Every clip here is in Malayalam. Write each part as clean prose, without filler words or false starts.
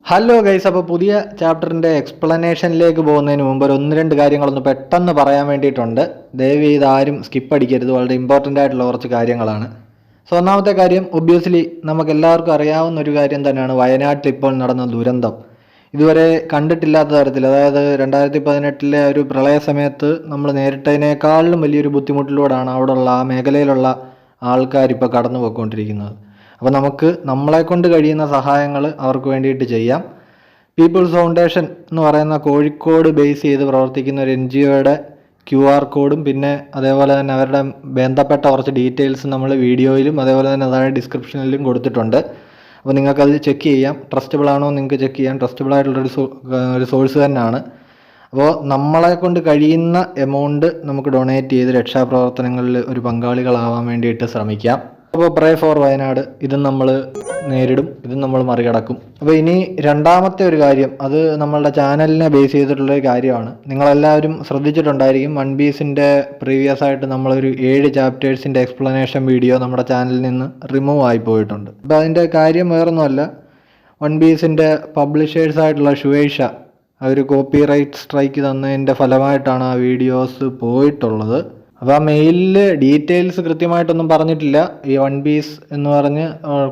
ഹലോ ഗൈസ്, അപ്പോൾ പുതിയ ചാപ്റ്ററിൻ്റെ എക്സ്പ്ലനേഷനിലേക്ക് പോകുന്നതിന് മുമ്പ് ഒരു ഒന്ന് രണ്ട് കാര്യങ്ങളൊന്ന് പെട്ടെന്ന് പറയാൻ വേണ്ടിയിട്ടുണ്ട്. ദയവ് ചെയ്ത് ആരും സ്കിപ്പ് അടിക്കരുത്, വളരെ ഇമ്പോർട്ടൻ്റ് ആയിട്ടുള്ള കുറച്ച് കാര്യങ്ങളാണ്. സോ ഒന്നാമത്തെ കാര്യം, ഒബ്വിയസ്ലി നമുക്ക് എല്ലാവർക്കും അറിയാവുന്ന ഒരു കാര്യം തന്നെയാണ് വയനാട്ടിൽ ഇപ്പോൾ നടന്ന ദുരന്തം. ഇതുവരെ കണ്ടിട്ടില്ലാത്ത തരത്തിൽ, അതായത് 2018 ഒരു പ്രളയ സമയത്ത് നമ്മൾ നേരിട്ടതിനേക്കാളും വലിയൊരു ബുദ്ധിമുട്ടിലൂടെയാണ് അവിടെയുള്ള ആ മേഖലയിലുള്ള ആൾക്കാരിപ്പോൾ കടന്നു പോയിക്കൊണ്ടിരിക്കുന്നത്. അപ്പോൾ നമുക്ക് നമ്മളെ കൊണ്ട് കഴിയുന്ന സഹായങ്ങൾ അവർക്ക് വേണ്ടിയിട്ട് ചെയ്യാം. പീപ്പിൾസ് ഫൗണ്ടേഷൻ എന്ന് പറയുന്ന കോഴിക്കോട് ബേസ് ചെയ്ത് പ്രവർത്തിക്കുന്ന ഒരു NGOയുടെ QR കോഡും പിന്നെ അതേപോലെ തന്നെ അവരുടെ ബന്ധപ്പെട്ട കുറച്ച് ഡീറ്റെയിൽസ് നമ്മൾ വീഡിയോയിലും അതേപോലെ തന്നെ അതായത് ഡിസ്ക്രിപ്ഷനിലും കൊടുത്തിട്ടുണ്ട്. അപ്പോൾ നിങ്ങൾക്കത് ചെക്ക് ചെയ്യാം. ട്രസ്റ്റബിൾ ആണോ നിങ്ങൾക്ക് ചെക്ക് ചെയ്യാം. ട്രസ്റ്റബിൾ ആയിട്ടുള്ളൊരു സോഴ്സ് തന്നെയാണ്. അപ്പോൾ നമ്മളെ കൊണ്ട് കഴിയുന്ന എമൗണ്ട് നമുക്ക് ഡൊണേറ്റ് ചെയ്ത് രക്ഷാപ്രവർത്തനങ്ങളിൽ ഒരു പങ്കാളികളാവാൻ വേണ്ടിയിട്ട് ശ്രമിക്കാം. അപ്പോൾ പ്രേ ഫോർ വയനാട്, ഇതും നമ്മൾ നേരിടും, ഇതും നമ്മൾ മറികടക്കും. അപ്പോൾ ഇനി രണ്ടാമത്തെ ഒരു കാര്യം, അത് നമ്മളുടെ ചാനലിനെ ബേസ് ചെയ്തിട്ടുള്ളൊരു കാര്യമാണ്. നിങ്ങളെല്ലാവരും ശ്രദ്ധിച്ചിട്ടുണ്ടായിരിക്കും, വൺ പീസിൻ്റെ പ്രീവിയസ് ആയിട്ട് നമ്മളൊരു 7 ചാപ്റ്റേഴ്സിൻ്റെ എക്സ്പ്ലനേഷൻ വീഡിയോ നമ്മുടെ ചാനലിൽ നിന്ന് റിമൂവ് ആയി പോയിട്ടുണ്ട്. അപ്പോൾ അതിൻ്റെ കാര്യം വേറൊന്നുമല്ല, വൺ പീസിൻ്റെ പബ്ലിഷേഴ്സായിട്ടുള്ള ഷുവേഷ അവർ കോപ്പിറൈറ്റ് സ്ട്രൈക്ക് തന്നതിൻ്റെ ഫലമായിട്ടാണ് ആ വീഡിയോസ് പോയിട്ടുള്ളത്. അപ്പോൾ ആ മെയിലിൽ ഡീറ്റെയിൽസ് കൃത്യമായിട്ടൊന്നും പറഞ്ഞിട്ടില്ല. ഈ വൺ പീസ് എന്ന് പറഞ്ഞ്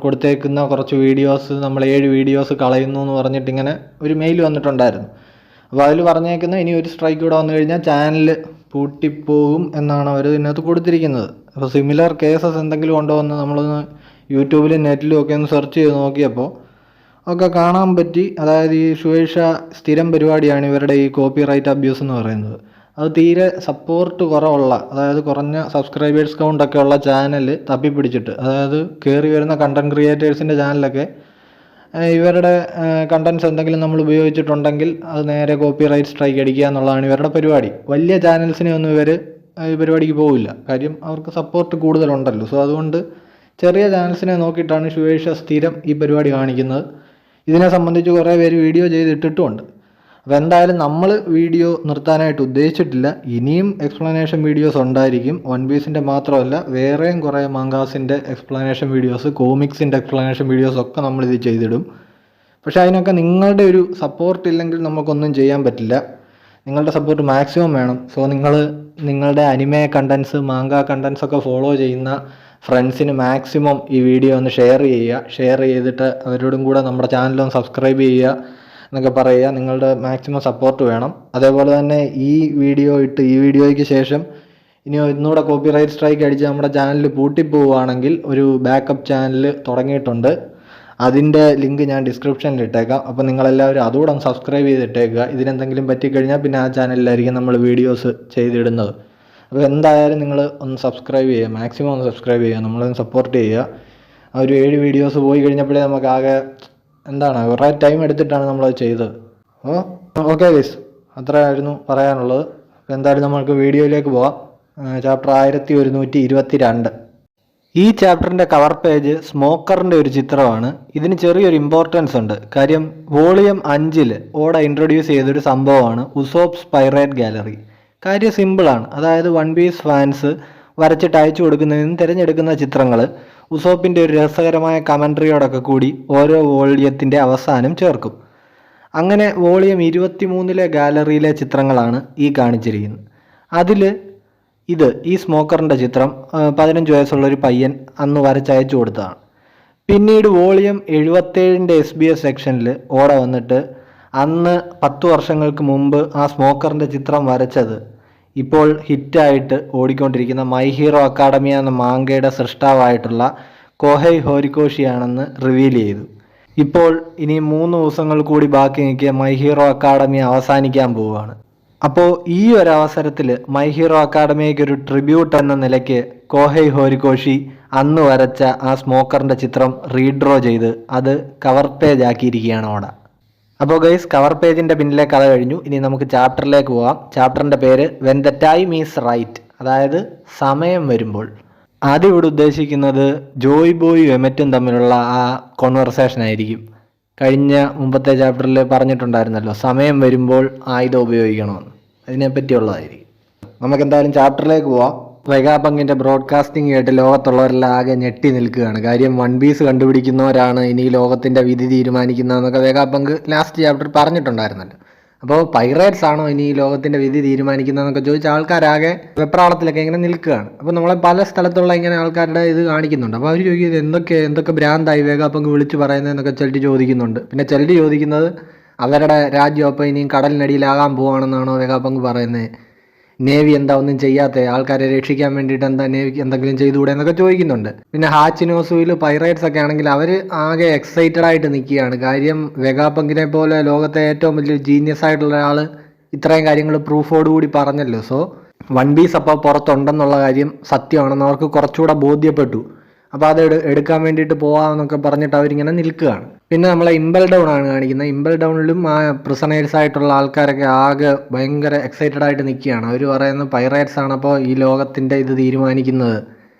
കൊടുത്തേക്കുന്ന കുറച്ച് വീഡിയോസ്, നമ്മൾ 7 വീഡിയോസ് കളയുന്നു എന്ന് പറഞ്ഞിട്ട് ഇങ്ങനെ ഒരു മെയിൽ വന്നിട്ടുണ്ടായിരുന്നു. അപ്പോൾ അതിൽ പറഞ്ഞേക്കുന്ന ഇനി ഒരു സ്ട്രൈക്ക് കൂടെ വന്നു കഴിഞ്ഞാൽ ചാനൽ പൂട്ടിപ്പോകും എന്നാണ് അവർ ഇതിനകത്ത് കൊടുത്തിരിക്കുന്നത്. അപ്പോൾ സിമിലർ കേസസ് എന്തെങ്കിലും ഉണ്ടോ എന്ന് നമ്മളൊന്ന് യൂട്യൂബിലും നെറ്റിലും ഒക്കെ ഒന്ന് സെർച്ച് ചെയ്ത് നോക്കിയപ്പോൾ ഒക്കെ കാണാൻ പറ്റി. അതായത് ഈ ഷുവേഷ സ്ഥിരം പരിപാടിയാണ് ഇവരുടെ ഈ കോപ്പിറൈറ്റ് അബ്യൂസ് എന്ന് പറയുന്നത്. അത് തീരെ സപ്പോർട്ട് കുറവുള്ള, അതായത് കുറഞ്ഞ സബ്സ്ക്രൈബേഴ്സ് കൗണ്ടൊക്കെ ഉള്ള ചാനൽ തപ്പിപ്പിടിച്ചിട്ട്, അതായത് കയറി വരുന്ന കണ്ടൻറ് ക്രിയേറ്റേഴ്സിൻ്റെ ചാനലൊക്കെ ഇവരുടെ കണ്ടൻറ്റ്സ് എന്തെങ്കിലും നമ്മൾ ഉപയോഗിച്ചിട്ടുണ്ടെങ്കിൽ അത് നേരെ കോപ്പിറൈറ്റ് സ്ട്രൈക്ക് അടിക്കുക എന്നുള്ളതാണ് ഇവരുടെ പരിപാടി. വലിയ ചാനൽസിനെ ഒന്നും ഇവർ ഈ പരിപാടിക്ക് പോവില്ല, കാര്യം അവർക്ക് സപ്പോർട്ട് കൂടുതലുണ്ടല്ലോ. സോ അതുകൊണ്ട് ചെറിയ ചാനൽസിനെ നോക്കിയിട്ടാണ് ഷുവേഷ സ്ഥിരം ഈ പരിപാടി കാണിക്കുന്നത്. ഇതിനെ സംബന്ധിച്ച് കുറേ പേര് വീഡിയോ ചെയ്തിട്ടിട്ടുമുണ്ട്. അപ്പോൾ എന്തായാലും നമ്മൾ വീഡിയോ നിർത്താനായിട്ട് ഉദ്ദേശിച്ചിട്ടില്ല. ഇനിയും എക്സ്പ്ലനേഷൻ വീഡിയോസ് ഉണ്ടായിരിക്കും. വൺ പീസിൻ്റെ മാത്രമല്ല, വേറെയും കുറേ മംഗാസിൻ്റെ എക്സ്പ്ലനേഷൻ വീഡിയോസ്, കോമിക്സിൻ്റെ എക്സ്പ്ലനേഷൻ വീഡിയോസ് ഒക്കെ നമ്മളിത് ചെയ്തിടും. പക്ഷേ അതിനൊക്കെ നിങ്ങളുടെ ഒരു സപ്പോർട്ട് ഇല്ലെങ്കിൽ നമുക്കൊന്നും ചെയ്യാൻ പറ്റില്ല. നിങ്ങളുടെ സപ്പോർട്ട് മാക്സിമം വേണം. സോ നിങ്ങളുടെ അനിമെ കണ്ടൻസ്, മാങ്ക കണ്ടൻസ് ഒക്കെ ഫോളോ ചെയ്യുന്ന ഫ്രണ്ട്സിന് മാക്സിമം ഈ വീഡിയോ ഒന്ന് ഷെയർ ചെയ്തിട്ട് അവരോടും കൂടെ നമ്മുടെ ചാനലൊന്ന് സബ്സ്ക്രൈബ് ചെയ്യുക എന്നൊക്കെ പറയുക. നിങ്ങളുടെ മാക്സിമം സപ്പോർട്ട് വേണം. അതേപോലെ തന്നെ ഈ വീഡിയോയ്ക്ക് ശേഷം ഇനി ഒന്നുകൂടെ കോപ്പിറൈറ്റ് സ്ട്രൈക്ക് അടിച്ച് നമ്മുടെ ചാനൽ പൂട്ടിപ്പോവുകയാണെങ്കിൽ ഒരു ബാക്കപ്പ് ചാനൽ തുടങ്ങിയിട്ടുണ്ട്. അതിൻ്റെ ലിങ്ക് ഞാൻ ഡിസ്ക്രിപ്ഷനിൽ ഇട്ടേക്കാം. അപ്പോൾ നിങ്ങളെല്ലാവരും അതുകൂടെ ഒന്ന് സബ്സ്ക്രൈബ് ചെയ്തിട്ടേക്കുക. ഇതിനെന്തെങ്കിലും പറ്റിക്കഴിഞ്ഞാൽ പിന്നെ ആ ചാനലിലായിരിക്കും നമ്മൾ വീഡിയോസ് ചെയ്തിടുന്നത്. അപ്പോൾ എന്തായാലും നിങ്ങൾ ഒന്ന് സബ്സ്ക്രൈബ് ചെയ്യുക, മാക്സിമം ഒന്ന് സബ്സ്ക്രൈബ് ചെയ്യുക, നമ്മളൊന്ന് സപ്പോർട്ട് ചെയ്യുക. ആ ഒരു 7 വീഡിയോസ് പോയി കഴിഞ്ഞപ്പോഴേ നമുക്കാകെ കുറേ ടൈം എടുത്തിട്ടാണ് നമ്മളത് ചെയ്തത്. ഓക്കെ ഗൈസ്, അത്രയായിരുന്നു പറയാനുള്ളത്. അപ്പോൾ എന്തായാലും നമുക്ക് വീഡിയോയിലേക്ക് പോവാം. ചാപ്റ്റർ 1122. ഈ ചാപ്റ്ററിൻ്റെ കവർ പേജ് സ്മോക്കറിൻ്റെ ഒരു ചിത്രമാണ്. ഇതിന് ചെറിയൊരു ഇമ്പോർട്ടൻസ് ഉണ്ട്. കാര്യം വോളിയം 5 ഓടെ ഇൻട്രൊഡ്യൂസ് ചെയ്തൊരു സംഭവമാണ് ഉസോപ്സ് പൈറേറ്റ് ഗാലറി. കാര്യം സിമ്പിളാണ്. അതായത് വൺ പീസ് ഫാൻസ് വരച്ചിട്ട് അയച്ചു കൊടുക്കുന്നതിൽ നിന്ന് തിരഞ്ഞെടുക്കുന്ന ചിത്രങ്ങൾ ഉസോപ്പിൻ്റെ ഒരു രസകരമായ കമൻട്രിയോടൊക്കെ കൂടി ഓരോ വോളിയത്തിൻ്റെ അവസാനം ചേർക്കും. അങ്ങനെ വോളിയം 23 ഗാലറിയിലെ ചിത്രങ്ങളാണ് ഈ കാണിച്ചിരിക്കുന്നത്. അതിൽ ഈ സ്മോക്കറിൻ്റെ ചിത്രം 15 വയസ്സുള്ളൊരു പയ്യൻ അന്ന് വരച്ചയച്ചു കൊടുത്തതാണ്. പിന്നീട് വോളിയം 77 SBS സെക്ഷനിൽ ഓടെ വന്നിട്ട് അന്ന് 10 വർഷങ്ങൾക്ക് മുമ്പ് ആ സ്മോക്കറിൻ്റെ ചിത്രം വരച്ചത് ഇപ്പോൾ ഹിറ്റായിട്ട് ഓടിക്കൊണ്ടിരിക്കുന്ന മൈ ഹീറോ അക്കാഡമിയ എന്ന മാങ്കയുടെ സൃഷ്ടാവായിട്ടുള്ള കോഹൈ ഹോരിക്കോഷിയാണെന്ന് റിവീൽ ചെയ്തു. ഇപ്പോൾ ഇനി 3 ദിവസങ്ങൾ കൂടി ബാക്കി നിൽക്കിയ മൈ ഹീറോ അക്കാഡമിയ അവസാനിക്കാൻ പോവുകയാണ്. അപ്പോൾ ഈ ഒരു അവസരത്തിൽ മൈ ഹീറോ അക്കാഡമിയയ്ക്ക് ഒരു ട്രിബ്യൂട്ട് എന്ന നിലയ്ക്ക് കോഹൈ ഹോരിക്കോഷി അന്ന് വരച്ച ആ സ്മോക്കറിൻ്റെ ചിത്രം റീഡ്രോ ചെയ്ത് അത് കവർ പേജ് ആക്കിയിരിക്കുകയാണ് അവിടെ. അപ്പോൾ ഗൈസ്, കവർ പേജിൻ്റെ പിന്നിലെ കഥ കഴിഞ്ഞു. ഇനി നമുക്ക് ചാപ്റ്ററിലേക്ക് പോകാം. ചാപ്റ്ററിൻ്റെ പേര് when the time is right, അതായത് സമയം വരുമ്പോൾ. ആദ്യം ഇവിടെ ഉദ്ദേശിക്കുന്നത് ജോയ് ബോയും എമറ്റും തമ്മിലുള്ള ആ കോൺവെർസേഷൻ ആയിരിക്കും. മുമ്പത്തെ ചാപ്റ്ററിൽ പറഞ്ഞിട്ടുണ്ടായിരുന്നല്ലോ, സമയം വരുമ്പോൾ ആയുധം ഉപയോഗിക്കണമെന്ന്. അതിനെപ്പറ്റിയുള്ളതായിരിക്കും. നമുക്കെന്തായാലും ചാപ്റ്ററിലേക്ക് പോവാം. വെഗാപങ്കിന്റെ ബ്രോഡ്കാസ്റ്റിംഗ് കേട്ട് ലോകത്തുള്ളവരെല്ലാം ആകെ ഞെട്ടി നിൽക്കുകയാണ്. കാര്യം വൺ പീസ് കണ്ടുപിടിക്കുന്നവരാണ് ഇനി ലോകത്തിന്റെ വിധി തീരുമാനിക്കുന്നതെന്നൊക്കെ വെഗാപങ്ക് ലാസ്റ്റ് ചാപ്റ്റർ പറഞ്ഞിട്ടുണ്ടായിരുന്നല്ലോ. അപ്പോൾ പൈറേറ്റ്സ് ആണോ ഇനി ഈ ലോകത്തിന്റെ വിധി തീരുമാനിക്കുന്നതെന്നൊക്കെ ചോദിച്ച ആൾക്കാരാകെ വെപ്രാളത്തിലൊക്കെ ഇങ്ങനെ നിൽക്കുകയാണ്. അപ്പോൾ നമ്മളെ പല സ്ഥലത്തുള്ള ഇങ്ങനെ ആൾക്കാരുടെ ഇത് കാണിക്കുന്നുണ്ട്. അപ്പോൾ അവർ ചോദിക്കുന്നത് എന്തൊക്കെ ഭ്രാന്തായി വെഗാപങ്ക് വിളിച്ചു പറയുന്നതെന്നൊക്കെ ചിലർ ചോദിക്കുന്നുണ്ട്. പിന്നെ ചിലർ ചോദിക്കുന്നത് അവരുടെ രാജ്യം അപ്പോൾ ഇനിയും കടലിനടിയിലാകാൻ പോവാണെന്നാണോ വെഗാപങ്ക് പറയുന്നത്, നേവി എന്താ ഒന്നും ചെയ്യാത്ത, ആൾക്കാരെ രക്ഷിക്കാൻ വേണ്ടിയിട്ട് എന്താ നേവിക്ക് എന്തെങ്കിലും ചെയ്തുകൂടെ എന്നൊക്കെ ചോദിക്കുന്നുണ്ട്. പിന്നെ ഹാച്ചിനോസുവിൽ പൈറേറ്റ്സ് ഒക്കെ ആണെങ്കിൽ അവർ ആകെ എക്സൈറ്റഡ് ആയിട്ട് നിൽക്കുകയാണ്. കാര്യം വെഗാപങ്കിനെ പോലെ ലോകത്തെ ഏറ്റവും വലിയ ജീനിയസ് ആയിട്ടുള്ള ഒരാൾ ഇത്രയും കാര്യങ്ങൾ പ്രൂഫോടുകൂടി പറഞ്ഞല്ലോ. സോ വൺ പീസ് അപ്പോൾ പുറത്തുണ്ടെന്നുള്ള കാര്യം സത്യമാണെന്ന് അവർക്ക് കുറച്ചുകൂടെ ബോധ്യപ്പെട്ടു. അപ്പോൾ അത് എടുക്കാൻ വേണ്ടിയിട്ട് പോകാമെന്നൊക്കെ പറഞ്ഞിട്ട് അവരിങ്ങനെ നിൽക്കുകയാണ്. പിന്നെ നമ്മളെ ഇമ്പൽ ഡൗൺ ആണ് കാണിക്കുന്നത്. ഇമ്പൽ ഡൗണിലും ആ പ്രിസണേഴ്സ് ആയിട്ടുള്ള ആൾക്കാരൊക്കെ ആകെ ഭയങ്കര എക്സൈറ്റഡ് ആയിട്ട് നിൽക്കുകയാണ്. അവർ പറയുന്നത് പൈറേറ്റ്സ് ആണ് അപ്പോൾ ഈ ലോകത്തിൻ്റെ ഇത് തീരുമാനിക്കുന്നത്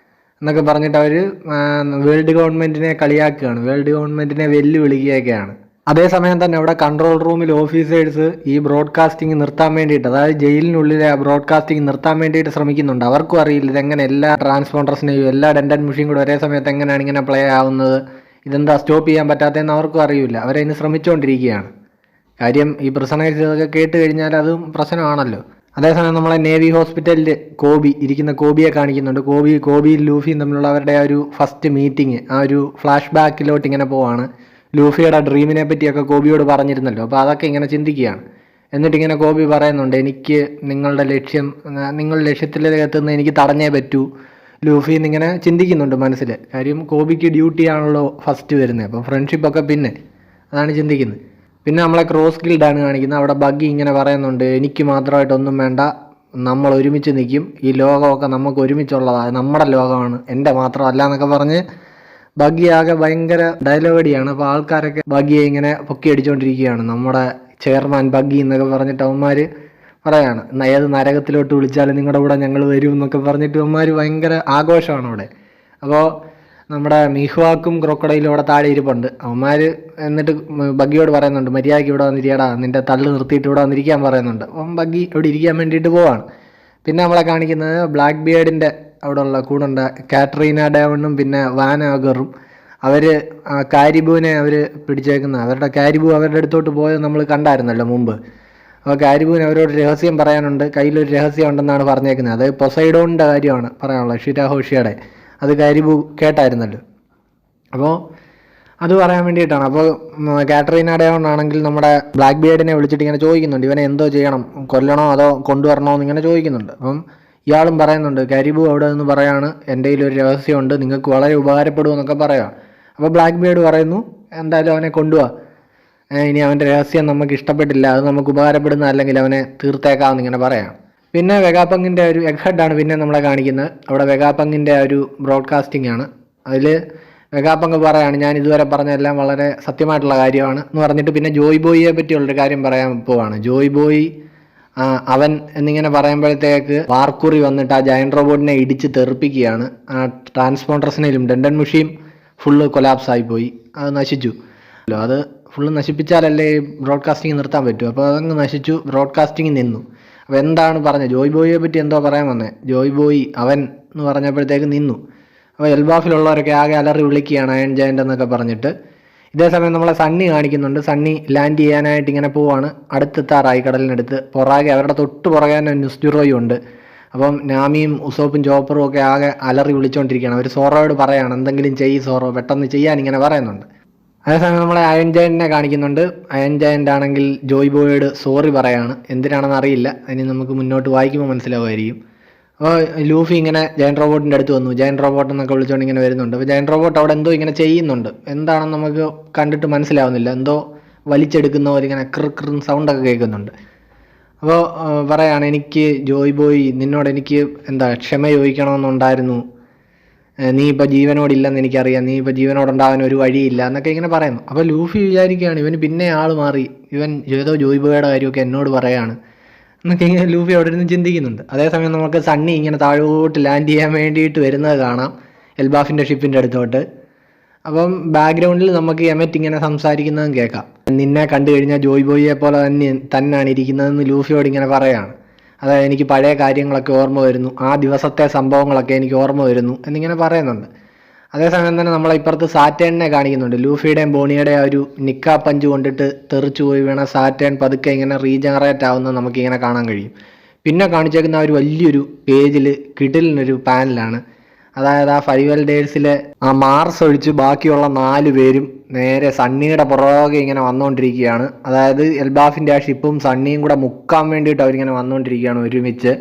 എന്നൊക്കെ പറഞ്ഞിട്ട് അവർ വേൾഡ് ഗവൺമെൻറ്റിനെ കളിയാക്കുകയാണ്, വേൾഡ് ഗവൺമെൻറ്റിനെ വെല്ലുവിളിക്കുകയൊക്കെയാണ്. അതേസമയം തന്നെ അവിടെ കൺട്രോൾ റൂമിൽ ഓഫീസേഴ്സ് ഈ ബ്രോഡ്കാസ്റ്റിംഗ് നിർത്താൻ വേണ്ടിയിട്ട്, അതായത് ജയിലിനുള്ളിലെ ബ്രോഡ്കാസ്റ്റിംഗ് നിർത്താൻ വേണ്ടിയിട്ട് ശ്രമിക്കുന്നുണ്ട്. അവർക്കും അറിയില്ല ഇതെങ്ങനെ എല്ലാ ട്രാൻസ്പോണ്ടേഴ്സിനെയും എല്ലാ ഡെൻഡൻ മെഷീൻ കൂടെ ഒരേ സമയത്ത് എങ്ങനെയാണ് ഇങ്ങനെ പ്ലേ ആവുന്നത്, ഇതെന്താ സ്റ്റോപ്പ് ചെയ്യാൻ പറ്റാത്തതെന്ന് അവർക്കും അറിയില്ല. അവരതിന് ശ്രമിച്ചുകൊണ്ടിരിക്കുകയാണ്. കാര്യം ഈ പ്രിസണേഴ്സ് ഇതൊക്കെ കേട്ട് കഴിഞ്ഞാൽ അതും പ്രശ്നമാണല്ലോ. അതേസമയം നമ്മളെ നേവി ഹോസ്പിറ്റലിൽ കോബിയെ കാണിക്കുന്നുണ്ട്. കോബിയും ലൂഫിയും തമ്മിലുള്ള അവരുടെ ആ ഒരു ഫസ്റ്റ് മീറ്റിംഗ്, ആ ഒരു ഫ്ലാഷ് ബാക്കിലോട്ട് ഇങ്ങനെ പോവാണ്. ലൂഫിയുടെ ഡ്രീമിനെ പറ്റിയൊക്കെ കോബിയോട് പറഞ്ഞിരുന്നല്ലോ. അപ്പോൾ അതൊക്കെ ഇങ്ങനെ ചിന്തിക്കുകയാണ്. എന്നിട്ടിങ്ങനെ കോബി പറയുന്നുണ്ട്, എനിക്ക് നിങ്ങളുടെ ലക്ഷ്യത്തിലേക്ക് എത്തുന്ന എനിക്ക് തടഞ്ഞേ പറ്റൂ ലൂഫി എന്നിങ്ങനെ ചിന്തിക്കുന്നുണ്ട് മനസ്സിൽ. കാര്യം കോബിക്ക് ഡ്യൂട്ടി ആണല്ലോ ഫസ്റ്റ് വരുന്നത്, അപ്പോൾ ഫ്രണ്ട്ഷിപ്പൊക്കെ പിന്നെ അതാണ് ചിന്തിക്കുന്നത്. പിന്നെ നമ്മളെ ക്രോസ് ഗിൽഡാണ് കാണിക്കുന്നത്. അവിടെ ബഗ്ഗി ഇങ്ങനെ പറയുന്നുണ്ട്, എനിക്ക് മാത്രമായിട്ടൊന്നും വേണ്ട, നമ്മൾ ഒരുമിച്ച് നിൽക്കും, ഈ ലോകമൊക്കെ നമുക്ക് ഒരുമിച്ചുള്ളതാണ്, നമ്മുടെ ലോകമാണ്, എൻ്റെ മാത്രമല്ല എന്നൊക്കെ പറഞ്ഞ് ബഗ്ഗി ആകെ ഭയങ്കര ഡയലോഗടിയാണ്. അപ്പോൾ ആൾക്കാരൊക്കെ ബഗ്ഗിയെ ഇങ്ങനെ പൊക്കി അടിച്ചുകൊണ്ടിരിക്കുകയാണ്. നമ്മുടെ ചെയർമാൻ ബഗ്ഗി എന്നൊക്കെ പറഞ്ഞിട്ട് അവന്മാർ പറയാണ്, ഏത് നരകത്തിലോട്ട് വിളിച്ചാലും നിങ്ങളുടെ കൂടെ ഞങ്ങൾ വരും എന്നൊക്കെ പറഞ്ഞിട്ട് അവന്മാർ ഭയങ്കര ആഘോഷമാണ് അവിടെ. അപ്പോൾ നമ്മുടെ മിഹ്വാക്കും ക്രൊക്കഡൈലും അവിടെ താഴെ ഇരിപ്പുണ്ട്. അവന്മാർ എന്നിട്ട് ബഗ്ഗിയോട് പറയുന്നുണ്ട്, മര്യാദയ്ക്ക് ഇവിടെ വന്നിരിക്കടാ, നിൻ്റെ തള്ളു നിർത്തിയിട്ട് ഇവിടെ വന്നിരിക്കാൻ പറയുന്നുണ്ട്. അപ്പം ബഗ്ഗി ഇവിടെ ഇരിക്കാൻ വേണ്ടിയിട്ട് പോവാണ്. പിന്നെ നമ്മളെ കാണിക്കുന്നത് ബ്ലാക്ക് ബിയേർഡിൻ്റെ അവിടെയുള്ള കൂടുണ്ട കാട്രീന ഡേവണും പിന്നെ വാനാഗറും അവർ കാരിബുവിനെ അവർ പിടിച്ചേക്കുന്ന, അവരുടെ കാരിബു അവരുടെ അടുത്തോട്ട് പോയത് നമ്മൾ കണ്ടായിരുന്നല്ലോ മുമ്പ്. അപ്പോൾ കാരിബുവിന് അവരോട് രഹസ്യം പറയാനുണ്ട്, കയ്യിലൊരു രഹസ്യം ഉണ്ടെന്നാണ് പറഞ്ഞേക്കുന്നത്. അത് പൊസൈഡോണിൻ്റെ കാര്യമാണ് പറയാനുള്ളത്, ഷിരാഹോഷിയുടെ. അത് കാരിബു കേട്ടായിരുന്നല്ലോ. അപ്പോൾ അത് പറയാൻ വേണ്ടിയിട്ടാണ്. അപ്പോൾ കാട്രീന ഡേവൺ ആണെങ്കിൽ നമ്മുടെ ബ്ലാക്ക് ബിയേർഡിനെ വിളിച്ചിട്ട് ഇങ്ങനെ ചോദിക്കുന്നുണ്ട്, ഇവനെ എന്തോ ചെയ്യണം, കൊല്ലണോ അതോ കൊണ്ടുവരണോ എന്നിങ്ങനെ ചോദിക്കുന്നുണ്ട്. അപ്പം ഇയാളും പറയുന്നുണ്ട്, കരിബു അവിടെ നിന്ന് പറയാണ്, എൻ്റെ കയ്യിലൊരു രഹസ്യമുണ്ട്, നിങ്ങൾക്ക് വളരെ ഉപകാരപ്പെടുമെന്നൊക്കെ പറയാം. അപ്പോൾ ബ്ലാക്ക് ബിയേർഡ് പറയുന്നു, എന്തായാലും അവനെ കൊണ്ടുപോവാ, ഇനി അവൻ്റെ രഹസ്യം നമുക്ക് ഇഷ്ടപ്പെട്ടില്ല, അത് നമുക്ക് ഉപകാരപ്പെടുന്ന അല്ലെങ്കിൽ അവനെ തീർത്തേക്കാമെന്ന് ഇങ്ങനെ പറയാം. പിന്നെ വെഗാപങ്കിൻ്റെ ഒരു എഗ് ഹെഡാണ് പിന്നെ നമ്മളെ കാണിക്കുന്നത്. അവിടെ വെഗാപങ്കിൻ്റെ ഒരു ബ്രോഡ്കാസ്റ്റിംഗ് ആണ്. അതിൽ വെഗാപങ്ക് പറയാണ്, ഞാൻ ഇതുവരെ പറഞ്ഞതെല്ലാം വളരെ സത്യമായിട്ടുള്ള കാര്യമാണ് എന്ന് പറഞ്ഞിട്ട് പിന്നെ ജോയ് ബോയിയെ പറ്റിയുള്ളൊരു കാര്യം പറയാൻ പോവാണ്. ജോയ് ബോയ് അവൻ എന്നിങ്ങനെ പറയുമ്പോഴത്തേക്ക് വാർക്കുറി വന്നിട്ട് ആ ജയന്റ് റോബോട്ടിനെ ഇടിച്ച് തെറിപ്പിക്കുകയാണ്. ആ ട്രാൻസ്പോണ്ടേഴ്സിനെയും ഡെൻഡൻ മെഷീൻ ഫുള്ള് കൊലാപ്സ് ആയിപ്പോയി, അത് നശിച്ചു. അത് ഫുള്ള് നശിപ്പിച്ചാലല്ലേ ബ്രോഡ്കാസ്റ്റിംഗ് നിർത്താൻ പറ്റൂ. അപ്പോൾ അതങ്ങ് നശിച്ചു, ബ്രോഡ്കാസ്റ്റിംഗ് നിന്നു. അപ്പോൾ എന്താണ് പറഞ്ഞത്, ജോയ് ബോയിയെ പറ്റി എന്തോ പറയാൻ വന്നേ, ജോയ് ബോയ് അവൻ എന്ന് പറഞ്ഞപ്പോഴത്തേക്ക് നിന്നു. അപ്പോൾ എൽബാഫിലുള്ളവരൊക്കെ ആകെ അലറി വിളിക്കുകയാണ് അയൺ ജയൻ്റ് എന്നൊക്കെ പറഞ്ഞിട്ട്. ഇതേസമയം നമ്മളെ സണ്ണി കാണിക്കുന്നുണ്ട്. സണ്ണി ലാൻഡ് ചെയ്യാനായിട്ട് ഇങ്ങനെ പോവാണ്, അടുത്തെത്താറായി കടലിനടുത്ത്. പുറകെ അവരുടെ തൊട്ട് പുറകെ തന്നെ നുസ്റ്റുറോയും ഉണ്ട്. അപ്പം നാമിയും ഉസോപ്പും ചോപ്പറും ഒക്കെ ആകെ അലറി വിളിച്ചുകൊണ്ടിരിക്കുകയാണ്. അവർ സോറോയോട് പറയാണ്, എന്തെങ്കിലും സോറോ, പെട്ടെന്ന് ചെയ്യാൻ ഇങ്ങനെ പറയുന്നുണ്ട്. അതേസമയം നമ്മളെ അയൺ ജയന്റിനെ കാണിക്കുന്നുണ്ട്. അയൺ ജയന്റ് ആണെങ്കിൽ ജോയ് ബോയോട് സോറി പറയാണ്, എന്തിനാണെന്ന് അറിയില്ല, ഇനി നമുക്ക് മുന്നോട്ട് വായിക്കുമ്പോൾ മനസ്സിലാവുമായിരിക്കും. അപ്പോൾ ലൂഫി ഇങ്ങനെ ജയന്റ് റോബോട്ടിൻ്റെ അടുത്ത് വന്നു, ജയന്റ് റോബോട്ട് എന്നൊക്കെ വിളിച്ചുകൊണ്ട് ഇങ്ങനെ വരുന്നുണ്ട്. അപ്പോൾ ജയന്റ് റോബോട്ട് അവിടെ എന്തോ ഇങ്ങനെ ചെയ്യുന്നുണ്ട്, എന്താണെന്ന് നമുക്ക് കണ്ടിട്ട് മനസ്സിലാവുന്നില്ല, എന്തോ വലിച്ചെടുക്കുന്ന പോലെ ഇങ്ങനെ ക്രിൻ സൗണ്ടൊക്കെ കേൾക്കുന്നുണ്ട്. അപ്പോൾ പറയാണ്, എനിക്ക് ജോയ് ബോയ് നിന്നോട് എനിക്ക് ക്ഷമ ചോദിക്കണമെന്നുണ്ടായിരുന്നു, നീ ഇപ്പോൾ ജീവനോടില്ലെന്ന് എനിക്കറിയാം, നീ ഇപ്പോൾ ജീവനോടുണ്ടാകാൻ ഒരു വഴിയില്ല എന്നൊക്കെ ഇങ്ങനെ പറയുന്നു. അപ്പോൾ ലൂഫി വിചാരിക്കുകയാണ്, ഇവന് പിന്നെ ആൾ മാറി, ഇവൻ ഏതോ ജോയ് ബോയുടെ കാര്യമൊക്കെ എന്നോട് പറയാണ് എന്നൊക്കെ ഇങ്ങനെ ലൂഫി അവിടെ ഇരുന്ന് ചിന്തിക്കുന്നുണ്ട്. അതേസമയം നമുക്ക് സണ്ണി ഇങ്ങനെ താഴോട്ട് ലാൻഡ് ചെയ്യാൻ വേണ്ടിയിട്ട് വരുന്നത് കാണാം, എൽബാഫിൻ്റെ ഷിപ്പിൻ്റെ അടുത്തോട്ട്. അപ്പം ബാക്ക്ഗ്രൗണ്ടിൽ നമുക്ക് എമറ്റ് ഇങ്ങനെ സംസാരിക്കുന്നതും കേൾക്കാം. നിന്നെ കണ്ടു കഴിഞ്ഞാൽ ജോയ് ബോയിയെ പോലെ തന്നെയാണ് ഇരിക്കുന്നതെന്ന് ലൂഫിയോട് ഇങ്ങനെ പറയാണ്. അതായത് എനിക്ക് പഴയ കാര്യങ്ങളൊക്കെ ഓർമ്മ വരുന്നു, ആ ദിവസത്തെ സംഭവങ്ങളൊക്കെ എനിക്ക് ഓർമ്മ വരുന്നു എന്നിങ്ങനെ പറയുന്നുണ്ട്. അതേസമയം തന്നെ നമ്മളെ ഇപ്പുറത്ത് സാറ്റേണിനെ കാണിക്കുന്നുണ്ട്. ലൂഫിയുടെയും ബോണിയുടെയും ആ ഒരു നിക്കാ പഞ്ച് കൊണ്ടിട്ട് തെറിച്ചു പോയി വീണ സാറ്റേൺ പതുക്കെ ഇങ്ങനെ റീജനറേറ്റ് ആവുന്നത് നമുക്കിങ്ങനെ കാണാൻ കഴിയും. പിന്നെ കാണിച്ചേക്കുന്ന ആ ഒരു വലിയൊരു പേജിൽ കിടിലിനൊരു പാനലാണ്. അതായത് ആ 5 എൽഡേഴ്സിലെ ആ മാർസ് ഒഴിച്ച് ബാക്കിയുള്ള 4 പേരും നേരെ സണ്ണിയുടെ പുറകെ ഇങ്ങനെ വന്നുകൊണ്ടിരിക്കുകയാണ്. അതായത് എൽബാഫിൻ്റെ ആ ഷിപ്പും സണ്ണിയും കൂടെ മുക്കാൻ വേണ്ടിയിട്ട് അവരിങ്ങനെ വന്നുകൊണ്ടിരിക്കുകയാണ് ഒരുമിച്ച്.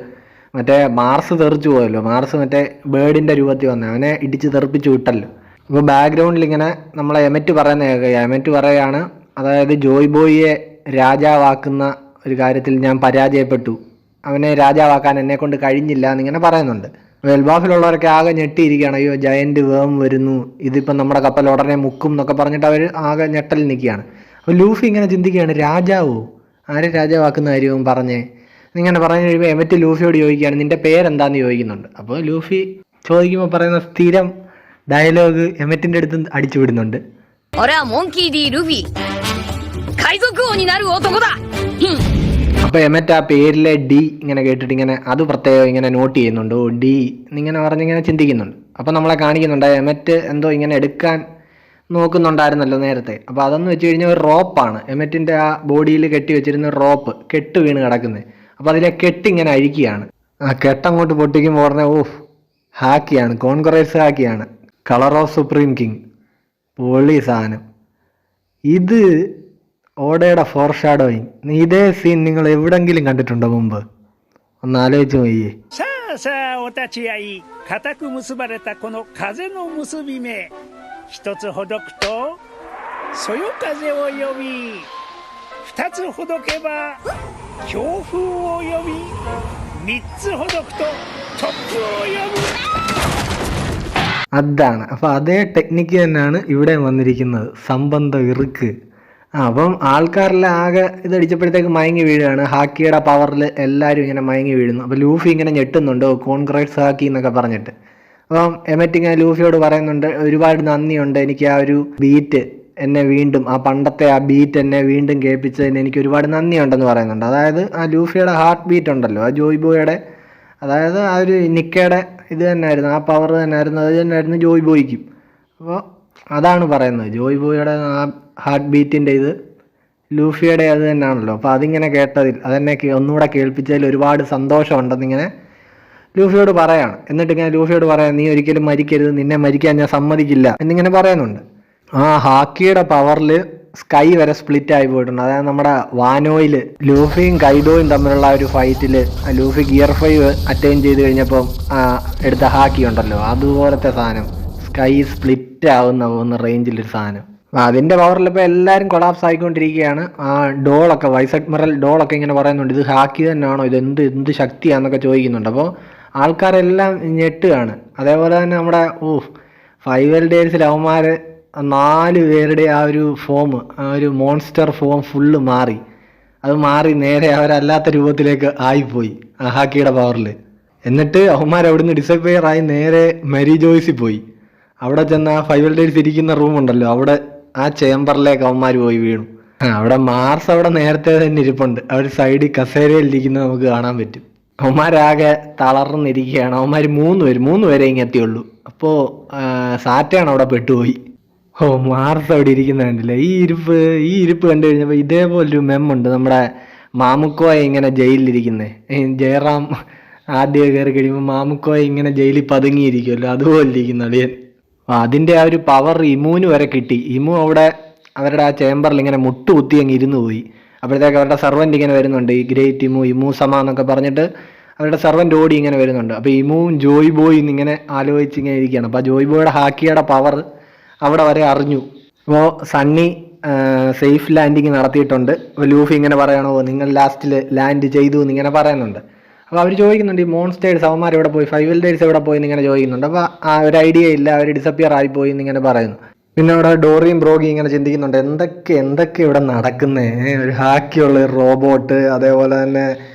മറ്റേ മാർസ് തെറിച്ചു പോയല്ലോ, മാർസ് മറ്റേ ബേർഡിൻ്റെ രൂപത്തിൽ വന്നത്, അവനെ ഇടിച്ച് തെറിപ്പിച്ച് വിട്ടല്ലോ. അപ്പോൾ ബാക്ക്ഗ്രൗണ്ടിൽ ഇങ്ങനെ നമ്മളെ എമറ്റ് പറയുന്ന കേൾക്കുക. എമറ്റ് പറയുകയാണ്, അതായത് ജോയ് ബോയിയെ രാജാവാക്കുന്ന ഒരു കാര്യത്തിൽ ഞാൻ പരാജയപ്പെട്ടു, അവനെ രാജാവാക്കാൻ എന്നെ കൊണ്ട് കഴിഞ്ഞില്ല എന്നിങ്ങനെ പറയുന്നുണ്ട്. എൽബാഫിലുള്ളവരൊക്കെ ആകെ ഞെട്ടിയിരിക്കുകയാണ്. അയ്യോ ജയന്റ് വേം വരുന്നു, ഇതിപ്പം നമ്മുടെ കപ്പൽ ഉടനെ മുക്കും എന്നൊക്കെ പറഞ്ഞിട്ട് അവർ ആകെ ഞെട്ടലിൽ നിൽക്കുകയാണ്. അപ്പോൾ ലൂഫി ഇങ്ങനെ ചിന്തിക്കുകയാണ്, രാജാവോ, ആരെ രാജാവാക്കുന്ന കാര്യവും പറഞ്ഞേ ഇങ്ങനെ പറഞ്ഞു കഴിയുമ്പോൾ എമറ്റ് ലൂഫിയോട് ചോദിക്കുകയാണ്, നിന്റെ പേരെന്താന്ന് ചോദിക്കുന്നുണ്ട്. അപ്പോൾ ലൂഫി ചോദിക്കുമ്പോൾ പറയുന്ന സ്ഥിരം ഡയലോഗ് എമറ്റിൻ്റെ അടുത്ത് അടിച്ചു വിടുന്നുണ്ട്. അപ്പോൾ എമറ്റ് ആ പേരിലെ ഡി ഇങ്ങനെ കേട്ടിട്ട് ഇങ്ങനെ അത് പ്രത്യേകം ഇങ്ങനെ നോട്ട് ചെയ്യുന്നുണ്ട്. ഓ ഡി എന്നിങ്ങനെ പറഞ്ഞിങ്ങനെ ചിന്തിക്കുന്നുണ്ട്. അപ്പോൾ നമ്മളെ കാണിക്കുന്നുണ്ട് എമറ്റ് എന്തോ ഇങ്ങനെ എടുക്കാൻ നോക്കുന്നുണ്ടായിരുന്നല്ലോ നേരത്തെ. അപ്പോൾ അതെന്ന് വെച്ച് കഴിഞ്ഞാൽ ഒരു റോപ്പാണ്, എമറ്റിൻ്റെ ആ ബോഡിയിൽ കെട്ടി വെച്ചിരുന്ന റോപ്പ് കെട്ട് വീണ് കിടക്കുന്നത്. അപ്പോൾ അതിലെ കെട്ടിങ്ങനെ അഴിക്കുകയാണ്. ആ കെട്ടങ്ങോട്ട് പൊട്ടിക്കുമ്പോൾ പറഞ്ഞാൽ ഓഹ് ഹാക്കിയാണ്, കോൺഗ്രസ് ഹാക്കിയാണ്, കളർ ഓഫ് സുപ്രീം കിങ്, പൊളി സാധനം. ഇത് ഓടയുടെ ഫോർ ഷാഡോയിങ്. ഇതേ സീൻ നിങ്ങൾ എവിടെങ്കിലും കണ്ടിട്ടുണ്ടോ മുമ്പ്? ഒന്ന് ആലോചിച്ച് നോക്കിയേ. അതാണ്. അപ്പോൾ അതേ ടെക്നിക്ക് തന്നെയാണ് ഇവിടെ വന്നിരിക്കുന്നത്, സംബന്ധം ഇറുക്ക്. അപ്പം ആൾക്കാരെല്ലാം ആകെ ഇതടിച്ചപ്പോഴത്തേക്ക് മയങ്ങി വീഴുകയാണ്. ഹാക്കിയുടെ പവറിൽ എല്ലാവരും ഇങ്ങനെ മയങ്ങി വീഴുന്നു. അപ്പോൾ ലൂഫി ഇങ്ങനെ ഞെട്ടുന്നുണ്ട്, കോൺഗ്രസ് ഹാക്കി എന്നൊക്കെ പറഞ്ഞിട്ട്. അപ്പം എമറ്റ് ഇങ്ങനെ ലൂഫിയോട് പറയുന്നുണ്ട്, ഒരുപാട് നന്ദിയുണ്ട്, എനിക്ക് ആ ഒരു ബീറ്റ് എന്നെ വീണ്ടും, ആ പണ്ടത്തെ ആ ബീറ്റ് എന്നെ വീണ്ടും കേൾപ്പിച്ചതിന് എനിക്ക് ഒരുപാട് നന്ദിയുണ്ടെന്ന് പറയുന്നുണ്ട്. അതായത് ആ ലൂഫിയുടെ ഹാർട്ട് ബീറ്റ് ഉണ്ടല്ലോ, ആ ജോയ് ബോയുടെ, അതായത് ആ ഒരു നിക്കയുടെ ഇത് തന്നെയായിരുന്നു, ആ പവർ തന്നെയായിരുന്നു, അത് തന്നെയായിരുന്നു ജോയ് ബോയ്ക്കും. അപ്പോൾ അതാണ് പറയുന്നത്, ജോയ് ബോയുടെ ആ ഹാർട്ട് ബീറ്റിൻ്റെ ഇത് ലൂഫിയുടെ അത് തന്നെയാണല്ലോ. അപ്പോൾ അതിങ്ങനെ കേട്ടതിൽ, അതെന്നെ ഒന്നുകൂടെ കേൾപ്പിച്ചതിൽ ഒരുപാട് സന്തോഷമുണ്ടെന്നിങ്ങനെ ലൂഫിയോട് പറയാണ്. എന്നിട്ട് ഇങ്ങനെ ലൂഫിയോട് പറയാം, നീ ഒരിക്കലും മരിക്കരുത്, നിന്നെ മരിക്കാൻ ഞാൻ സമ്മതിക്കില്ല എന്നിങ്ങനെ പറയുന്നുണ്ട്. ആ ഹാക്കിയുടെ പവറിൽ സ്കൈ വരെ സ്പ്ലിറ്റ് ആയി പോയിട്ടുണ്ട്. അതായത് നമ്മുടെ വാനോയിൽ ലൂഫിയും കൈഡോയും തമ്മിലുള്ള ഒരു ഫൈറ്റിൽ ലൂഫി ഗിയർ 5 അറ്റൈൻ ചെയ്ത് കഴിഞ്ഞപ്പം എടുത്ത ഹാക്കി ഉണ്ടല്ലോ, അതുപോലത്തെ സാധനം സ്കൈ സ്പ്ലിറ്റ് ആവുന്ന റേഞ്ചിലൊരു സാധനം. അതിൻ്റെ പവറിൽ ഇപ്പോൾ എല്ലാവരും കൊളാപ്സ് ആയിക്കൊണ്ടിരിക്കുകയാണ്. ആ ഡോളൊക്കെ, വൈസ് അഡ്മിറൽ ഡോളൊക്കെ ഇങ്ങനെ പറയുന്നുണ്ട്, ഇത് ഹാക്കി തന്നെയാണോ, ഇത് എന്ത് ശക്തിയാണെന്നൊക്കെ ചോദിക്കുന്നുണ്ട്. അപ്പോൾ ആൾക്കാരെല്ലാം ഞെട്ടുകയാണ്. അതേപോലെ തന്നെ നമ്മുടെ 5 എൽഡേഴ്സിൽ അവന്മാർ 4 പേരുടെ ആ ഒരു ഫോം, ആ ഒരു മോൺസ്റ്റർ ഫോം ഫുള്ള് മാറി. അത് മാറി നേരെ അവരല്ലാത്ത രൂപത്തിലേക്ക് ആയിപ്പോയി ആ ഹാക്കിയുടെ പവറിൽ. എന്നിട്ട് അവന്മാർ അവിടുന്ന് ഡിസപ്പിയർ ആയി നേരെ മെരി ജോയ്സിൽ പോയി. അവിടെ ചെന്ന് ആ 5 എൽഡേഴ്സ് ഇരിക്കുന്ന റൂമുണ്ടല്ലോ, അവിടെ ആ ചേംബറിലേക്ക് അവന്മാർ പോയി വീണു. അവിടെ മാർസ് അവിടെ നേരത്തെ തന്നെ ഇരിപ്പുണ്ട്, അവർ സൈഡിൽ കസേരയിൽ ഇരിക്കുന്നത് നമുക്ക് കാണാൻ പറ്റും. അവന്മാരാകെ തളർന്നിരിക്കുകയാണ്. അവന്മാർ 3 പേരെ ഇങ്ങനെ എത്തിയുള്ളൂ. അപ്പോൾ സാറ്റയാണ് അവിടെ പെട്ടുപോയി. മാർസ് അവിടെ ഇരിക്കുന്ന കണ്ടില്ല. ഈ ഇരിപ്പ് കണ്ടു കഴിഞ്ഞപ്പോൾ ഇതേപോലൊരു മെമ്മുണ്ട്, നമ്മുടെ മാമുക്കോയ ഇങ്ങനെ ജയിലിലിരിക്കുന്നത്. ജയറാം ആദ്യം കയറി കഴിയുമ്പോൾ മാമുക്കോയ ഇങ്ങനെ ജയിലിൽ പതുങ്ങിയിരിക്കുമല്ലോ, അതുപോലെ ഇരിക്കുന്ന അളിയൻ. അതിൻ്റെ ആ ഒരു പവർ ഇമുവിന് വരെ കിട്ടി. ഇമു അവിടെ അവരുടെ ആ ചേംബറിൽ ഇങ്ങനെ മുട്ടുകുത്തി അങ്ങ് ഇരുന്ന് പോയി. അപ്പോഴത്തേക്ക് അവരുടെ സെർവൻ്റ് ഇങ്ങനെ വരുന്നുണ്ട്, ഈ ഗ്രേറ്റ് ഇമു സമ എന്നൊക്കെ പറഞ്ഞിട്ട് അവരുടെ സെർവൻ്റ് ഓടി ഇങ്ങനെ വരുന്നുണ്ട്. അപ്പോൾ ഇമുവും ജോയ് ബോയ് ഇങ്ങനെ ആലോചിച്ച് ഇങ്ങനെ ഇരിക്കുകയാണ്. അപ്പോൾ ജോയ് ബോയുടെ ഹാക്കിയുടെ പവർ അവിടെ വരെ അറിഞ്ഞു. അപ്പോൾ സണ്ണി സേഫ് ലാൻഡിങ് നടത്തിയിട്ടുണ്ട്. അപ്പോൾ ലൂഫി ഇങ്ങനെ പറയണോ, നിങ്ങൾ ലാസ്റ്റിൽ ലാൻഡ് ചെയ്തു എന്നിങ്ങനെ പറയുന്നുണ്ട്. അപ്പോൾ അവർ ചോദിക്കുന്നുണ്ട്, ഈ മോൺസ്റ്റേഴ്സ് അവന്മാർ എവിടെ പോയി, 5 എൽഡേഴ്സ് എവിടെ പോയി എന്നിങ്ങനെ ചോദിക്കുന്നുണ്ട്. അപ്പോൾ ആ ഒരു ഐഡിയ ഇല്ല, അവർ ഡിസപ്പിയർ ആയിപ്പോയി എന്നിങ്ങനെ പറയുന്നു. പിന്നെ അവിടെ ഡോറിയും ബ്രോഗി ഇങ്ങനെ ചിന്തിക്കുന്നുണ്ട്, എന്തൊക്കെ ഇവിടെ നടക്കുന്നേ, ഒരു ഹാക്കിയുള്ള ഒരു റോബോട്ട്, അതേപോലെ തന്നെ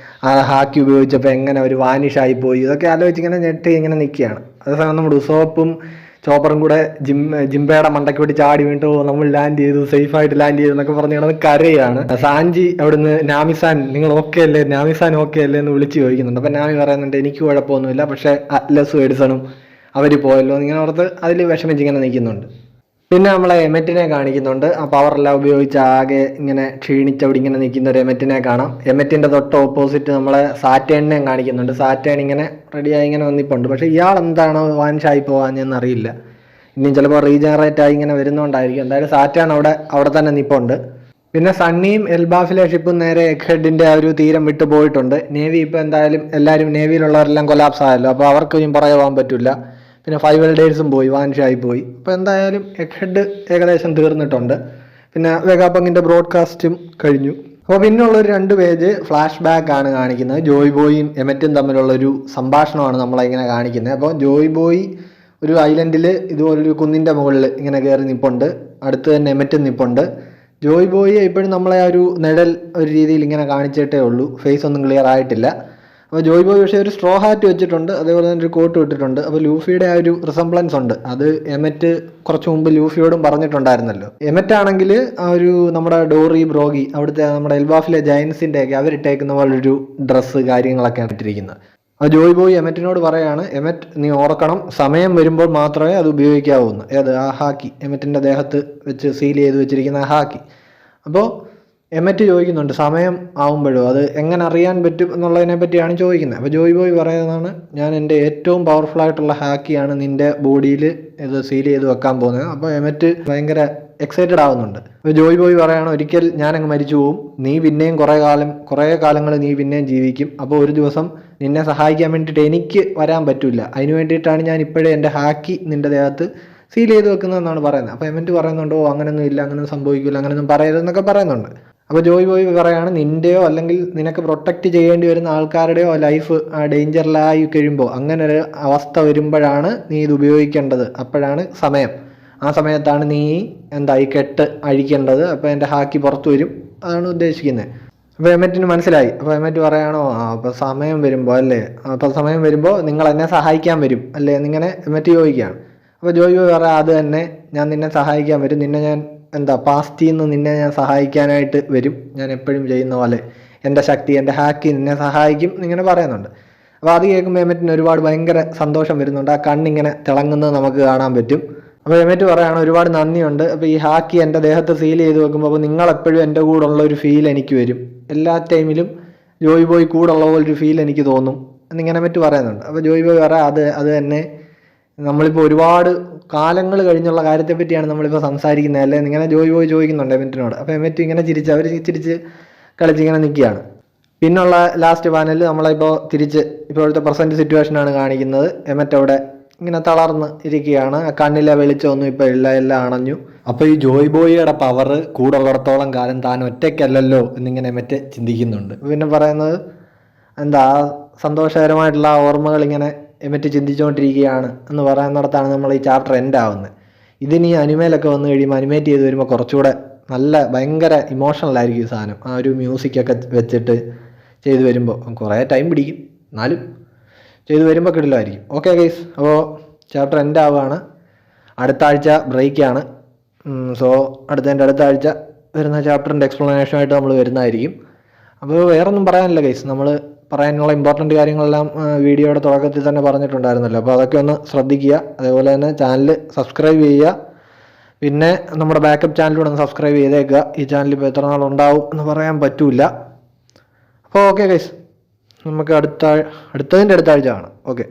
ആ ഹാക്കി ഉപയോഗിച്ചപ്പോൾ എങ്ങനെ ഒരു വാനിഷായി പോയി, ഇതൊക്കെ ആലോചിച്ച് ഇങ്ങനെ ഞെട്ടി ഇങ്ങനെ നിൽക്കുകയാണ്. അതേസമയം നമ്മുടെ ഉസോപ്പും ചോപ്പറും കൂടെ ജിംബയുടെ മണ്ടയ്ക്ക് വേണ്ടി ചാടി വീണിട്ട് നമ്മൾ ലാൻഡ് ചെയ്തു, സേഫായിട്ട് ലാൻഡ് ചെയ്തു എന്നൊക്കെ പറഞ്ഞ് കിടന്ന് കരയാണ്. സാഞ്ചി അവിടുന്ന് നാമിസാൻ നിങ്ങൾ ഓക്കെ അല്ലേ, നാമിസാൻ ഓക്കെ അല്ലേ എന്ന് വിളിച്ച് ചോദിക്കുന്നുണ്ട്. അപ്പം നാമി പറയുന്നുണ്ട് എനിക്ക് കുഴപ്പമൊന്നുമില്ല, പക്ഷേ അറ്റ്ലസും എഡിസണും അവർ പോയല്ലോ എന്നിങ്ങനെ ഓർത്ത് അതിൽ വിഷമിച്ചിങ്ങനെ നിൽക്കുന്നുണ്ട്. പിന്നെ നമ്മളെ എമറ്റിനെ കാണിക്കുന്നുണ്ട്. ആ പവറെല്ലാം ഉപയോഗിച്ച് ആകെ ഇങ്ങനെ ക്ഷീണിച്ചവിടെ ഇങ്ങനെ നിൽക്കുന്ന ഒരു എമറ്റിനെ കാണാം. എമറ്റിൻ്റെ തൊട്ട് ഓപ്പോസിറ്റ് നമ്മളെ സാറ്റേണിനെയും കാണിക്കുന്നുണ്ട്. സാറ്റേൺ ഇങ്ങനെ റെഡിയായി ഇങ്ങനെ വന്നിപ്പുണ്ട്. പക്ഷേ ഇയാൾ എന്താണ് വാൻഷായി പോകാഞ്ഞെന്നറിയില്ല. ഇനിയും ചിലപ്പോൾ റീജനറേറ്റ് ആയി ഇങ്ങനെ വരുന്നതുകൊണ്ടായിരിക്കും. എന്തായാലും സാറ്റേൺ അവിടെ തന്നെ നിൽപ്പുണ്ട്. പിന്നെ സണ്ണിയും എൽബാഫിലെ ഷിപ്പും നേരെ എഗ്ഹെഡിൻ്റെ ആ ഒരു തീരം വിട്ടു പോയിട്ടുണ്ട്. നേവി ഇപ്പോൾ എന്തായാലും എല്ലാവരും നേവിയിലുള്ളവരെല്ലാം കൊലാപ്സ് ആയല്ലോ, അപ്പോൾ അവർക്ക് ഇനി പുറകെ പോകാൻ പറ്റില്ല. പിന്നെ 5 വെൽഡേഴ്സും പോയി, വാൻഷായി പോയി. അപ്പോൾ എന്തായാലും എഗ്ഹെഡ് ഏകദേശം തീർന്നിട്ടുണ്ട്. പിന്നെ വെഗാപങ്ങിൻ്റെ ബ്രോഡ്കാസ്റ്റും കഴിഞ്ഞു. അപ്പോൾ പിന്നുള്ളൊരു 2 പേജ് ഫ്ലാഷ് ബാക്ക് ആണ് കാണിക്കുന്നത്. ജോയ് ബോയും എമറ്റും തമ്മിലുള്ളൊരു സംഭാഷണമാണ് നമ്മളിങ്ങനെ കാണിക്കുന്നത്. അപ്പോൾ ജോയ് ബോയ് ഒരു ഐലൻഡിൽ ഇതുപോലൊരു കുന്നിൻ്റെ മുകളിൽ ഇങ്ങനെ കയറി നിൽപ്പുണ്ട്. അടുത്ത് തന്നെ എമറ്റും നിൽപ്പുണ്ട്. ജോയ് ബോയിയെ ഇപ്പോഴും നമ്മളെ ആ ഒരു നിഴൽ ഒരു രീതിയിൽ ഇങ്ങനെ കാണിച്ചിട്ടേ ഉള്ളൂ, ഫേസ് ഒന്നും ക്ലിയർ ആയിട്ടില്ല. അപ്പോൾ ജോയ് ബോയ് പക്ഷേ ഒരു സ്ട്രോ ഹാറ്റ് വെച്ചിട്ടുണ്ട്, അതേപോലെ തന്നെ ഒരു കോട്ട് ഇട്ടിട്ടുണ്ട്. അപ്പോൾ ലൂഫിയുടെ ആ ഒരു റിസംബ്ലൻസ് ഉണ്ട്. അത് എമറ്റ് കുറച്ച് മുമ്പ് ലൂഫിയോടും പറഞ്ഞിട്ടുണ്ടായിരുന്നല്ലോ. എമറ്റ് ആണെങ്കിൽ ആ ഒരു നമ്മുടെ ഡോറി ബ്രോഗി അവിടുത്തെ നമ്മുടെ എൽബാഫിലെ ജയൻസിൻ്റെ ഒക്കെ അവരിട്ടേക്കുന്ന പോലൊരു ഡ്രസ്സ് കാര്യങ്ങളൊക്കെയാണ് ഇട്ടിരിക്കുന്നത്. അപ്പോൾ ജോയ് ബോയ് എമറ്റിനോട് പറയാണ്, എമറ്റ് നീ ഓർക്കണം, സമയം വരുമ്പോൾ മാത്രമേ അത് ഉപയോഗിക്കാവൂന്ന്. ഏത് ആ ഹാക്കി, എമറ്റിൻ്റെ ദേഹത്ത് വെച്ച് സീൽ ചെയ്ത് വെച്ചിരിക്കുന്ന ആ ഹാക്കി. അപ്പോൾ എമറ്റ് ചോദിക്കുന്നുണ്ട് സമയം ആവുമ്പോഴും അത് എങ്ങനെ അറിയാൻ പറ്റും എന്നുള്ളതിനെ പറ്റിയാണ് ചോദിക്കുന്നത്. അപ്പോൾ ജോയ് ബോയ് പറയുന്നതാണ്, ഞാൻ എൻ്റെ ഏറ്റവും പവർഫുൾ ആയിട്ടുള്ള ഹാക്കിയാണ് നിൻ്റെ ബോഡിയിൽ ഇത് സീൽ ചെയ്ത് വെക്കാൻ പോകുന്നത്. അപ്പോൾ എമറ്റ് ഭയങ്കര എക്സൈറ്റഡ് ആവുന്നുണ്ട്. അപ്പോൾ ജോയ് ബോയ് പറയുകയാണ്, ഒരിക്കൽ ഞാനങ്ങ് മരിച്ചു പോവും, നീ പിന്നെയും കുറേ കാലങ്ങൾ നീ പിന്നെയും ജീവിക്കും. അപ്പോൾ ഒരു ദിവസം നിന്നെ സഹായിക്കാൻ വേണ്ടിയിട്ട് എനിക്ക് വരാൻ പറ്റില്ല, അതിന് വേണ്ടിയിട്ടാണ് ഞാൻ ഇപ്പോഴേ എൻ്റെ ഹാക്കി നിൻ്റെ ദേഹത്ത് സീൽ ചെയ്ത് വെക്കുന്നതെന്നാണ് പറയുന്നത്. അപ്പോൾ എമറ്റ് പറയുന്നുണ്ട്, ഓ അങ്ങനെയൊന്നും ഇല്ല, അങ്ങനെയൊന്നും സംഭവിക്കില്ല, അങ്ങനെയൊന്നും പറയരുതെന്നൊക്കെ പറയുന്നുണ്ട്. അപ്പോൾ ജോയ് ബോയ് പറയാണ്, നിൻ്റെയോ അല്ലെങ്കിൽ നിനക്ക് പ്രൊട്ടക്റ്റ് ചെയ്യേണ്ടി വരുന്ന ആൾക്കാരുടെയോ ലൈഫ് ഡേഞ്ചറിലായി കഴിയുമ്പോൾ, അങ്ങനെ ഒരു അവസ്ഥ വരുമ്പോഴാണ് നീ ഇത് ഉപയോഗിക്കേണ്ടത്, അപ്പോഴാണ് സമയം. ആ സമയത്താണ് നീ ഈ കെട്ട് അഴിക്കേണ്ടത്. അപ്പോൾ എൻ്റെ ഹാക്കി പുറത്തു വരും, അതാണ് ഉദ്ദേശിക്കുന്നത്. അപ്പോൾ എമറ്റിന് മനസ്സിലായി. അപ്പോൾ എമറ്റ് പറയാണോ, അപ്പോൾ സമയം വരുമ്പോൾ അല്ലേ, അപ്പോൾ സമയം വരുമ്പോൾ നിങ്ങൾ എന്നെ സഹായിക്കാൻ വരും അല്ലേ എന്നിങ്ങനെ എമറ്റ് ചോദിക്കുകയാണ്. അപ്പോൾ ജോയ് ബോയ് പറയാം, അത് തന്നെ, ഞാൻ നിന്നെ സഹായിക്കാൻ വരും, നിന്നെ ഞാൻ പാസ്റ്റിൽ നിന്ന് നിന്നെ ഞാൻ സഹായിക്കാനായിട്ട് വരും, ഞാൻ എപ്പോഴും ചെയ്യുന്ന പോലെ എൻ്റെ ശക്തി, എൻ്റെ ഹാക്കി നിന്നെ സഹായിക്കും എന്നിങ്ങനെ പറയുന്നുണ്ട്. അപ്പോൾ അത് കേൾക്കുമ്പോൾ എമറ്റിന് ഒരുപാട് ഭയങ്കര സന്തോഷം വരുന്നുണ്ട്. ആ കണ്ണിങ്ങനെ തിളങ്ങുന്നത് നമുക്ക് കാണാൻ പറ്റും. അപ്പോൾ എമറ്റ് പറയുകയാണ്, ഒരുപാട് നന്ദിയുണ്ട്. അപ്പോൾ ഈ ഹാക്കി എൻ്റെ ദേഹത്ത് സീൽ ചെയ്ത് വെക്കുമ്പോൾ അപ്പോൾ നിങ്ങളെപ്പോഴും എൻ്റെ കൂടെ ഉള്ള ഒരു ഫീൽ എനിക്ക് വരും, എല്ലാ ടൈമിലും ജോയ് ബോയ് കൂടെ ഉള്ള പോലൊരു ഫീൽ എനിക്ക് തോന്നും എന്നിങ്ങനെ എമറ്റ് പറയുന്നുണ്ട്. അപ്പോൾ ജോയ് ബോയ് പറയാം, അത് തന്നെ, നമ്മളിപ്പോൾ ഒരുപാട് കാലങ്ങൾ കഴിഞ്ഞുള്ള കാര്യത്തെ പറ്റിയാണ് നമ്മളിപ്പോൾ സംസാരിക്കുന്നത് അല്ലേ എന്നിങ്ങനെ ജോയ് ബോയ് ചോദിക്കുന്നുണ്ട് എമറ്റിനോട്. അപ്പോൾ എമറ്റ് ഇങ്ങനെ അവർ ചിരിച്ച് കളിച്ചിങ്ങനെ നിൽക്കുകയാണ്. പിന്നുള്ള ലാസ്റ്റ് പാനലിൽ നമ്മളിപ്പോൾ ഇപ്പോഴത്തെ പ്രസൻറ്റ് സിറ്റുവേഷനാണ് കാണിക്കുന്നത്. എമറ്റ് അവിടെ ഇങ്ങനെ തളർന്ന് ഇരിക്കുകയാണ്, കണ്ണിലെ വെളിച്ചമൊന്നും ഇപ്പോൾ ഇല്ല, എല്ലാം അണഞ്ഞു. അപ്പോൾ ഈ ജോയ് ബോയിയുടെ പവർ കൂടെ ഉള്ളിടത്തോളം കാലം താൻ ഒറ്റയ്ക്കല്ലല്ലോ എന്നിങ്ങനെ എമറ്റ് ചിന്തിക്കുന്നുണ്ട്. പിന്നെ പറയുന്നത് സന്തോഷകരമായിട്ടുള്ള ഓർമ്മകൾ ഇങ്ങനെ എമറ്റ് ചിന്തിച്ചുകൊണ്ടിരിക്കുകയാണ് എന്ന് പറയുന്നിടത്താണ് നമ്മൾ ഈ ചാപ്റ്റർ എൻഡ് ആവുന്നത്. ഇതിനി അനിമയിലൊക്കെ വന്നു കഴിയുമ്പോൾ അനിമേറ്റ് ചെയ്ത് വരുമ്പോൾ കുറച്ചുകൂടെ ഭയങ്കര ഇമോഷണലായിരിക്കും ഈ സാധനം. ആ ഒരു മ്യൂസിക്കൊക്കെ വെച്ചിട്ട് ചെയ്ത് വരുമ്പോൾ കുറേ ടൈം പിടിക്കും, എന്നാലും ചെയ്ത് വരുമ്പോൾ കിടിലമായിരിക്കും. ഓക്കെ ഗൈസ്, അപ്പോൾ ചാപ്റ്റർ എൻഡ് ആവുകയാണ്. അടുത്ത ആഴ്ച ബ്രേക്കാണ്. സോ അടുത്ത ആഴ്ച വരുന്ന ചാപ്റ്ററിൻ്റെ എക്സ്പ്ലനേഷനായിട്ട് നമ്മൾ വരുന്നതായിരിക്കും. അപ്പോൾ വേറൊന്നും പറയാനില്ല ഗൈസ്, നമ്മൾ പറയാനുള്ള ഇമ്പോർട്ടൻറ്റ് കാര്യങ്ങളെല്ലാം വീഡിയോയുടെ തുടക്കത്തിൽ തന്നെ പറഞ്ഞിട്ടുണ്ടായിരുന്നല്ലോ. അപ്പോൾ അതൊക്കെ ഒന്ന് ശ്രദ്ധിക്കുക. അതേപോലെ തന്നെ ചാനൽ സബ്സ്ക്രൈബ് ചെയ്യുക. പിന്നെ നമ്മുടെ ബാക്കപ്പ് ചാനലിലൂടെ ഒന്ന് സബ്സ്ക്രൈബ് ചെയ്തേക്കുക. ഈ ചാനൽ ഇപ്പോൾ എത്ര നാളുണ്ടാവും എന്ന് പറയാൻ പറ്റില്ല. അപ്പോൾ ഓക്കെ ഗൈസ്, നമുക്ക് അടുത്തതിൻ്റെ അടുത്ത ആഴ്ച കാണാം. ഓക്കെ.